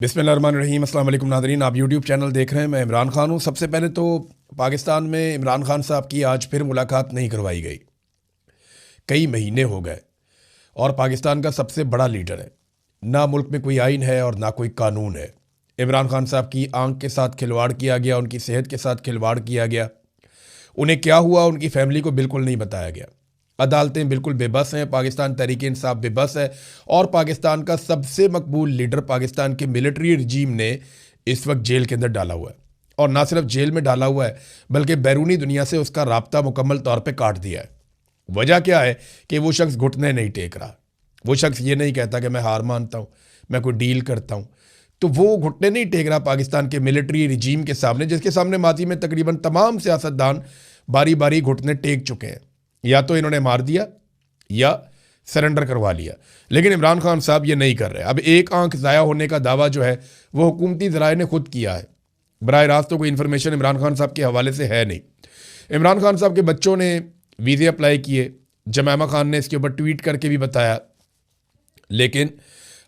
बिस्मिल्लाहिर्रहमानिर्रहीम। अस्सलाम वालेकुम नाज़रीन, आप यूट्यूब चैनल देख रहे हैं। मैं इमरान खान हूँ। सबसे पहले तो पाकिस्तान में इमरान खान साहब की आज फिर मुलाकात नहीं करवाई गई। कई महीने हो गए और पाकिस्तान का सबसे बड़ा लीडर है, ना मुल्क में कोई आइन है और ना कोई कानून है। इमरान खान साहब की आंख के साथ खिलवाड़ किया गया, उनकी सेहत के साथ खिलवाड़ किया गया। उन्हें क्या हुआ उनकी फैमिली को बिल्कुल नहीं बताया गया। अदालतें बिल्कुल बेबस हैं, पाकिस्तान तहरीक इंसाफ बेबस है और पाकिस्तान का सबसे मकबूल लीडर पाकिस्तान के मिलिट्री रजीम ने इस वक्त जेल के अंदर डाला हुआ है। और ना सिर्फ जेल में डाला हुआ है बल्कि बैरूनी दुनिया से उसका राब्ता मुकम्मल तौर पे काट दिया है। वजह क्या है कि वो शख्स घुटने नहीं टेक रहा। वो शख्स ये नहीं कहता कि मैं हार मानता हूँ, मैं कोई डील करता हूँ। तो वो घुटने नहीं टेक रहा पाकिस्तान के मिलिट्री रजीम के सामने, जिसके सामने माजी में तकरीबन तमाम सियासतदान बारी बारी घुटने टेक चुके हैं। या तो इन्होंने मार दिया या सरेंडर करवा लिया, लेकिन इमरान खान साहब ये नहीं कर रहे। अब एक आंख ज़ाया होने का दावा जो है वो हुकूमती ज़राए ने खुद किया है। बराह रास्त तो कोई इन्फॉर्मेशन इमरान खान साहब के हवाले से है नहीं। इमरान खान साहब के बच्चों ने वीज़े अप्लाई किए, जमैमा खान ने इसके ऊपर ट्वीट करके भी बताया, लेकिन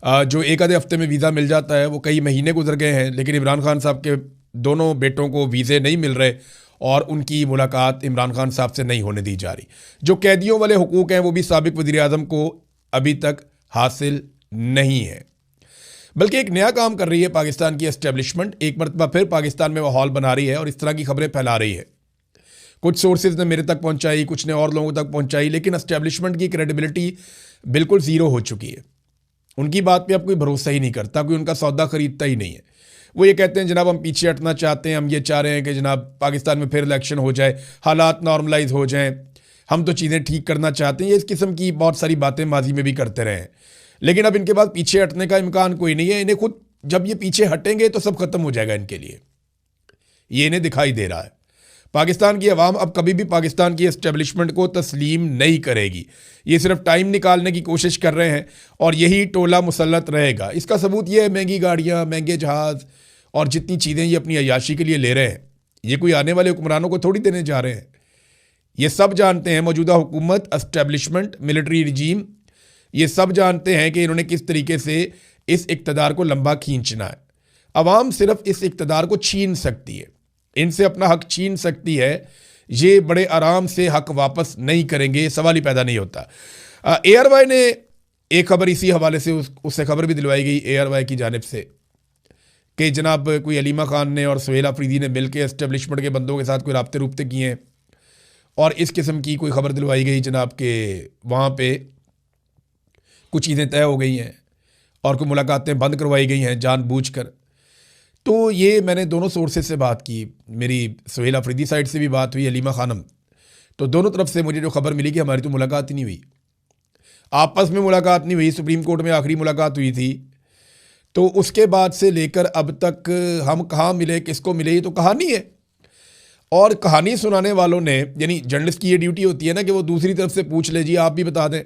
जो एक आधे हफ्ते में वीज़ा मिल जाता है वो कई महीने गुजर गए हैं, लेकिन इमरान खान साहब के दोनों बेटों को वीज़े नहीं मिल रहे और उनकी मुलाकात इमरान खान साहब से नहीं होने दी जा रही। जो कैदियों वाले हुकूक हैं वो भी साबिक वज़ीर आज़म को अभी तक हासिल नहीं है। बल्कि एक नया काम कर रही है पाकिस्तान की एस्टेब्लिशमेंट, एक मरतबा फिर पाकिस्तान में माहौल बना रही है और इस तरह की खबरें फैला रही है। कुछ सोर्सेज ने मेरे तक पहुंचाई, कुछ ने और लोगों तक पहुंचाई, लेकिन एस्टेब्लिशमेंट की क्रेडिबिलिटी बिल्कुल ज़ीरो हो चुकी है। उनकी बात पे अब कोई भरोसा ही नहीं करता, कोई उनका सौदा खरीदता ही नहीं है। वो ये कहते हैं जनाब हम पीछे हटना चाहते हैं, हम ये चाह रहे हैं कि जनाब पाकिस्तान में फिर इलेक्शन हो जाए, हालात नॉर्मलाइज हो जाएं, हम तो चीज़ें ठीक करना चाहते हैं। ये इस किस्म की बहुत सारी बातें माजी में भी करते रहे हैं, लेकिन अब इनके पास पीछे हटने का इम्कान कोई नहीं है। इन्हें खुद जब ये पीछे हटेंगे तो सब खत्म हो जाएगा इनके लिए, ये इन्हें दिखाई दे रहा है। पाकिस्तान की अवाम अब कभी भी पाकिस्तान की एस्टेब्लिशमेंट को तस्लीम नहीं करेगी। ये सिर्फ टाइम निकालने की कोशिश कर रहे हैं और यही टोला मुसल्लत रहेगा। इसका सबूत ये है महंगी गाड़ियाँ, महंगे जहाज़ और जितनी चीज़ें ये अपनी अय्याशी के लिए ले रहे हैं, ये कोई आने वाले हुक्मरानों को थोड़ी देने जा रहे हैं। ये सब जानते हैं, मौजूदा हुकूमत, एस्टेब्लिशमेंट, मिलिट्री रजीम, ये सब जानते हैं कि इन्होंने किस तरीके से इस इक़्तिदार को लंबा खींचना है। अवाम सिर्फ इस इक़्तिदार को छीन सकती है, इनसे अपना हक छीन सकती है। ये बड़े आराम से हक वापस नहीं करेंगे, सवाल ही पैदा नहीं होता। ARY ने एक खबर इसी हवाले से उससे खबर भी दिलवाई गई ARY की जानिब से कि जनाब कोई अलीमा खान ने और सुहेल अफरीदी ने मिलकर एस्टेब्लिशमेंट के बंदों के साथ कोई राब्ते रुब्ते किए हैं और इस किस्म की कोई खबर दिलवाई गई जनाब के वहाँ पे कुछ चीज़ें तय हो गई हैं और कोई मुलाकातें बंद करवाई गई हैं जानबूझकर। तो ये मैंने दोनों सोर्सेज से बात की, मेरी सुहेल अफरीदी साइड से भी बात हुई, अलीमा खानम, तो दोनों तरफ से मुझे जो खबर मिली कि हमारी तो मुलाकात ही नहीं हुई, आपस में मुलाकात नहीं हुई। सुप्रीम कोर्ट में आखिरी मुलाकात हुई थी, तो उसके बाद से लेकर अब तक हम कहाँ मिले, किसको मिले, ये तो कहानी है। और कहानी सुनाने वालों ने, यानी जर्नलिस्ट की ये ड्यूटी होती है ना कि वो दूसरी तरफ से पूछ ले, जी आप भी बता दें।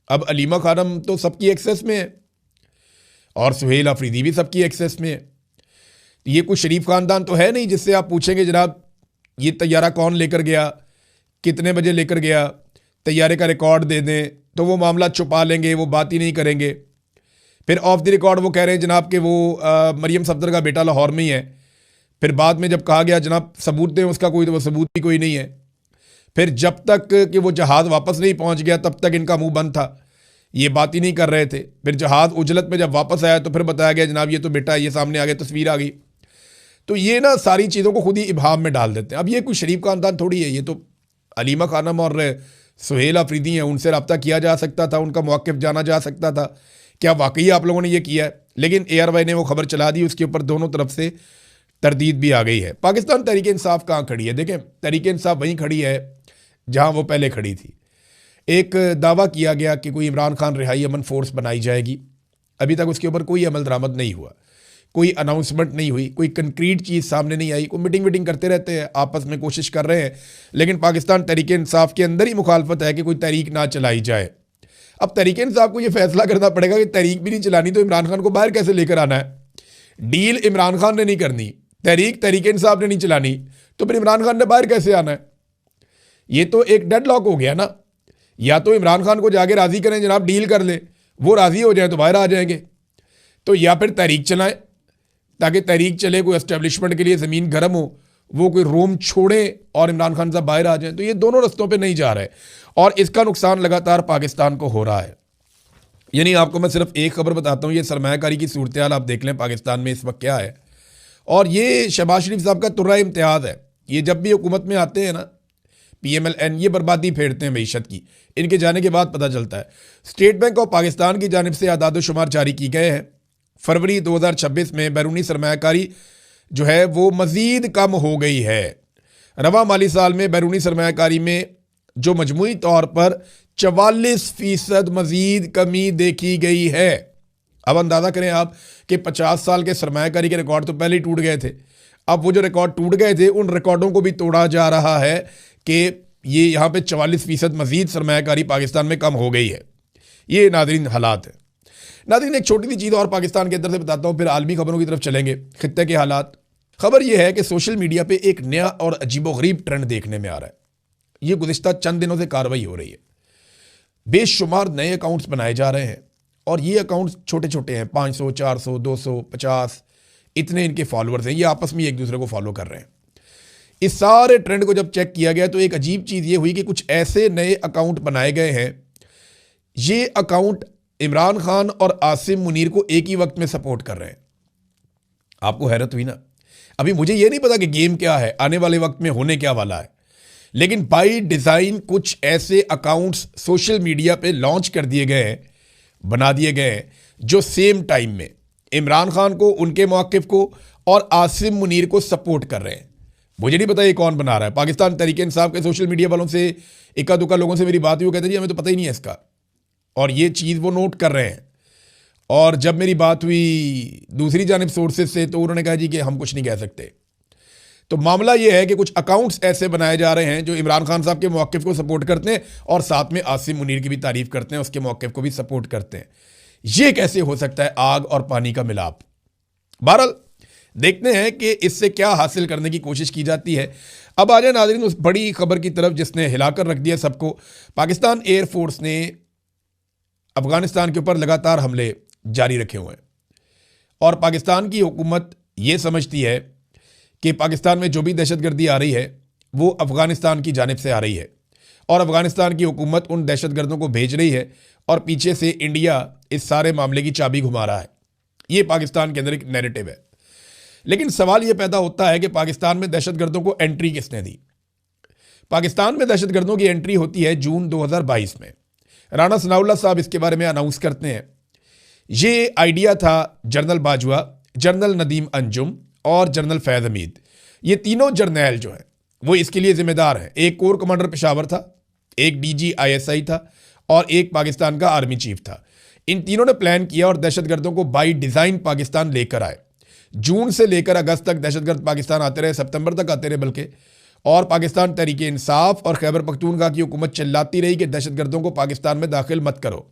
अब अलीमा खानम तो सबकी एक्सेस में है और सुहेल अफरीदी भी सबकी एक्सेस में है। ये कोई शरीफ ख़ानदान तो है नहीं जिससे आप पूछेंगे जनाब ये तैयारा कौन लेकर गया, कितने बजे लेकर गया, तैयारे का रिकॉर्ड दे दें, तो वो मामला छुपा लेंगे, वो बात ही नहीं करेंगे। फिर ऑफ द रिकॉर्ड वो कह रहे हैं जनाब कि वो मरियम सफदर का बेटा लाहौर में ही है। फिर बाद में जब कहा गया जनाब सबूत दें उसका कोई, तो वो सबूत भी कोई नहीं है। फिर जब तक कि वो जहाज़ वापस नहीं पहुंच गया तब तक इनका मुंह बंद था, ये बात ही नहीं कर रहे थे। फिर जहाज़ उजलत में जब वापस आया तो फिर बताया गया जनाब ये तो बेटा, ये सामने आ गया, तस्वीर आ गई। तो ये ना सारी चीज़ों को खुद ही इबाम में डाल देते हैं। अब ये कोई शरीफ खानदान थोड़ी है, ये तो अलीमा खानम और सुहेल अफरीदी हैं, उनसे रब्ता किया जा सकता था, उनका मौक़िफ़ जाना जा सकता था, क्या वाकई आप लोगों ने ये किया है। लेकिन ARY ने वो खबर चला दी, उसके ऊपर दोनों तरफ से तरदीद भी आ गई है। पाकिस्तान तहरीक इंसाफ कहाँ खड़ी है? देखें, तहरीक इंसाफ वहीं खड़ी है जहाँ वो पहले खड़ी थी। एक दावा किया गया कि कोई इमरान खान रिहाई अमन फोर्स बनाई जाएगी, अभी तक उसके ऊपर कोई अमल दरामद नहीं हुआ, कोई अनाउंसमेंट नहीं हुई, कोई कंक्रीट चीज़ सामने नहीं आई। कोई मीटिंग वीटिंग करते रहते हैं, आपस में कोशिश कर रहे हैं, लेकिन पाकिस्तान तहरीक इंसाफ के अंदर ही मुखालफत है कि कोई तहरीक ना चलाई जाए। अब तहरीक इंसाफ को ये फैसला करना पड़ेगा कि तहरीक भी नहीं चलानी तो इमरान खान को बाहर कैसे लेकर आना है। डील इमरान खान ने नहीं करनी, तहरीक इंसाफ ने नहीं चलानी, तो फिर इमरान खान ने बाहर कैसे आना है? ये तो एक डेड लॉक हो गया ना। या तो इमरान खान को जाके राज़ी करें जनाब, डील कर ले, वो राज़ी हो जाए तो बाहर आ जाएंगे, तो या फिर तहरीक चलाएं, ताकि तहरीक चले, कोई एस्टेब्लिशमेंट के लिए ज़मीन गर्म हो, वो कोई रोम छोड़े और इमरान खान साहब बाहर आ जाएं। तो ये दोनों रस्तों पे नहीं जा रहे और इसका नुकसान लगातार पाकिस्तान को हो रहा है। यानी आपको मैं सिर्फ एक खबर बताता हूँ, ये सरमायाकारी की सूरत हाल आप देख लें पाकिस्तान में इस वक्त क्या है। और ये शहबाज शरीफ साहब का तुर्रा इम्तियाज़ है। ये जब भी हुकूमत में आते हैं ना, PMLN, ये बर्बादी फेरते हैं मईशत की। इनके जाने के बाद पता चलता है। स्टेट बैंक ऑफ पाकिस्तान की जानिब से आदाद शुमार जारी की गए हैं। फरवरी 2026 में बैरूनी सरमायाकारी जो है वो मज़ीद कम हो गई है। रवा माली साल में बैरूनी सरमायाकारी में जो मजमूई तौर पर 44% मज़ीद कमी देखी गई है। अब अंदाज़ा करें आप कि 50 साल के सरमायाकारी के रिकॉर्ड तो पहले ही टूट गए थे। अब वो जो रिकॉर्ड टूट गए थे उन रिकॉर्डों को भी तोड़ा जा रहा है कि ये यहाँ पे 44% मज़ीद सरमायाकारी पाकिस्तान में कम हो गई है। ये नाज़रीन हालात है। नाज़रीन एक छोटी सी चीज़ और पाकिस्तान के अंदर से बताता हूँ, फिर आलमी खबरों की तरफ चलेंगे, खित्ते के हालात। खबर यह है कि सोशल मीडिया पे एक नया और अजीबोगरीब ट्रेंड देखने में आ रहा है। ये गुज़िश्ता चंद दिनों से कार्रवाई हो रही है। बेशुमार नए अकाउंट्स बनाए जा रहे हैं और ये अकाउंट्स छोटे छोटे हैं, 500, 400, 200, 50, इतने इनके फॉलोअर्स हैं। ये आपस में एक दूसरे को फॉलो कर रहे हैं। इस सारे ट्रेंड को जब चेक किया गया तो एक अजीब चीज़ ये हुई कि कुछ ऐसे नए अकाउंट बनाए गए हैं, ये अकाउंट इमरान खान और आसिम मुनीर को एक ही वक्त में सपोर्ट कर रहे हैं। आपको हैरत हुई ना? अभी मुझे ये नहीं पता कि गेम क्या है, आने वाले वक्त में होने क्या वाला है, लेकिन बाई डिज़ाइन कुछ ऐसे अकाउंट्स सोशल मीडिया पे लॉन्च कर दिए गए हैं, बना दिए गए हैं, जो सेम टाइम में इमरान खान को, उनके मौक़िफ़ को और आसिम मुनीर को सपोर्ट कर रहे हैं। मुझे नहीं पता ये कौन बना रहा है। पाकिस्तान तहरीक इंसाफ के सोशल मीडिया वालों से, इक्का दुक्का लोगों से मेरी बात हुई, वो कहते जी हमें तो पता ही नहीं है इसका, और ये चीज़ वो नोट कर रहे हैं। और जब मेरी बात हुई दूसरी जानिब सोर्सेज से तो उन्होंने कहा जी कि हम कुछ नहीं कह सकते। तो मामला ये है कि कुछ अकाउंट्स ऐसे बनाए जा रहे हैं जो इमरान खान साहब के मौक़िफ़ को सपोर्ट करते हैं और साथ में आसिम मुनीर की भी तारीफ़ करते हैं, उसके मौक़िफ़ को भी सपोर्ट करते हैं। ये कैसे हो सकता है? आग और पानी का मिलाप। बहरहाल देखते हैं कि इससे क्या हासिल करने की कोशिश की जाती है। अब आ जाए नाज़रीन उस बड़ी खबर की तरफ जिसने हिलाकर रख दिया सबको। पाकिस्तान एयरफोर्स ने अफ़गानिस्तान के ऊपर लगातार हमले जारी रखे हुए हैं और पाकिस्तान की हुकूमत ये समझती है कि पाकिस्तान में जो भी दहशतगर्दी आ रही है वो अफ़गानिस्तान की जानिब से आ रही है और अफ़गानिस्तान की हुकूमत उन दहशतगर्दों को भेज रही है और पीछे से इंडिया इस सारे मामले की चाबी घुमा रहा है। ये पाकिस्तान के अंदर एक नैरेटिव है। लेकिन सवाल ये पैदा होता है कि पाकिस्तान में दहशतगर्दों को एंट्री किसने दी? पाकिस्तान में दहशतगर्दों की एंट्री होती है जून 2022 में। राना सनाउल्लाह साहब इसके बारे में अनाउंस करते हैं। ये आइडिया था जनरल बाजवा, जनरल नदीम अंजुम और जनरल फैज़ हमीद। ये तीनों जर्नैल जो हैं वो इसके लिए जिम्मेदार हैं। एक कोर कमांडर पेशावर था, एक DG ISI था और एक पाकिस्तान का आर्मी चीफ था। इन तीनों ने प्लान किया और दहशतगर्दों को बाई डिज़ाइन पाकिस्तान लेकर आए। जून से लेकर अगस्त तक दहशतगर्द पाकिस्तान आते रहे, सितंबर तक आते रहे बल्कि, और पाकिस्तान तहरीक इंसाफ और खैबर पख्तूनख्वा की हुकूमत चिल्लाती रही कि दहशतगर्दों को पाकिस्तान में दाखिल मत करो।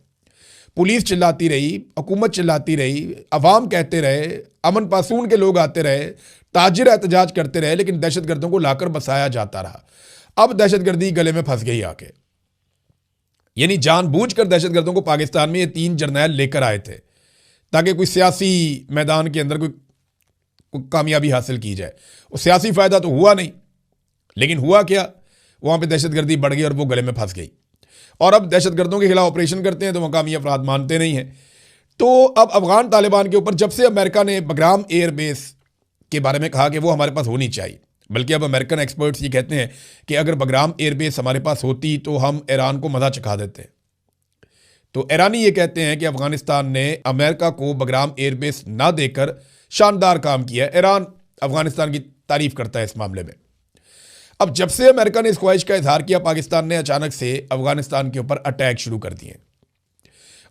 पुलिस चिल्लाती रही, हुकूमत चिल्लाती रही, अवाम कहते रहे, अमन पासून के लोग आते रहे, ताजिर एहतजाज करते रहे, लेकिन दहशतगर्दों को लाकर बसाया जाता रहा। अब दहशतगर्दी गले में फंस गई आके। यानी जानबूझकर दहशतगर्दों को पाकिस्तान में ये तीन जर्नैल लेकर आए थे ताकि कोई सियासी मैदान के अंदर कोई कामयाबी हासिल की जाए। वो सियासी फ़ायदा तो हुआ नहीं, लेकिन हुआ क्या, वहाँ पे दहशतगर्दी बढ़ गई और वो गले में फंस गई। और अब दहशतगर्दों के खिलाफ ऑपरेशन करते हैं तो मकामी अफराद मानते नहीं हैं। तो अब अफगान तालिबान के ऊपर जब से अमेरिका ने बग्राम एयरबेस के बारे में कहा कि वो हमारे पास होनी चाहिए, बल्कि अब अमेरिकन एक्सपर्ट्स ये कहते हैं कि अगर बग्राम एयरबेस हमारे पास होती तो हम ईरान को मज़ा चखा देते। तो ईरानी ये कहते हैं कि अफगानिस्तान ने अमेरिका को बग्राम एयरबेस ना देकर शानदार काम किया। ईरान अफगानिस्तान की तारीफ करता है इस मामले में। अब जब से अमेरिका ने इस ख्वाहिश का इजहार किया, पाकिस्तान ने अचानक से अफगानिस्तान के ऊपर अटैक शुरू कर दिए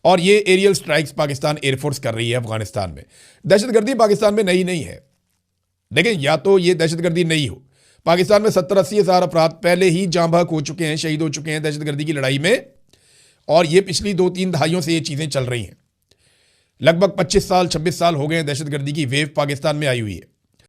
और ये एरियल स्ट्राइक्स पाकिस्तान एयरफोर्स कर रही है अफगानिस्तान में। दहशतगर्दी पाकिस्तान में नई नहीं है, लेकिन या तो ये दहशतगर्दी नहीं हो। पाकिस्तान में 70-80 हज़ार अफराद पहले ही जाँ बहक हो चुके हैं, शहीद हो चुके हैं दहशतगर्दी की लड़ाई में, और ये पिछली 2-3 दहाइयों से ये चीज़ें चल रही हैं। लगभग 25 साल 26 साल हो गए हैं दहशतगर्दी की वेव पाकिस्तान में आई हुई है।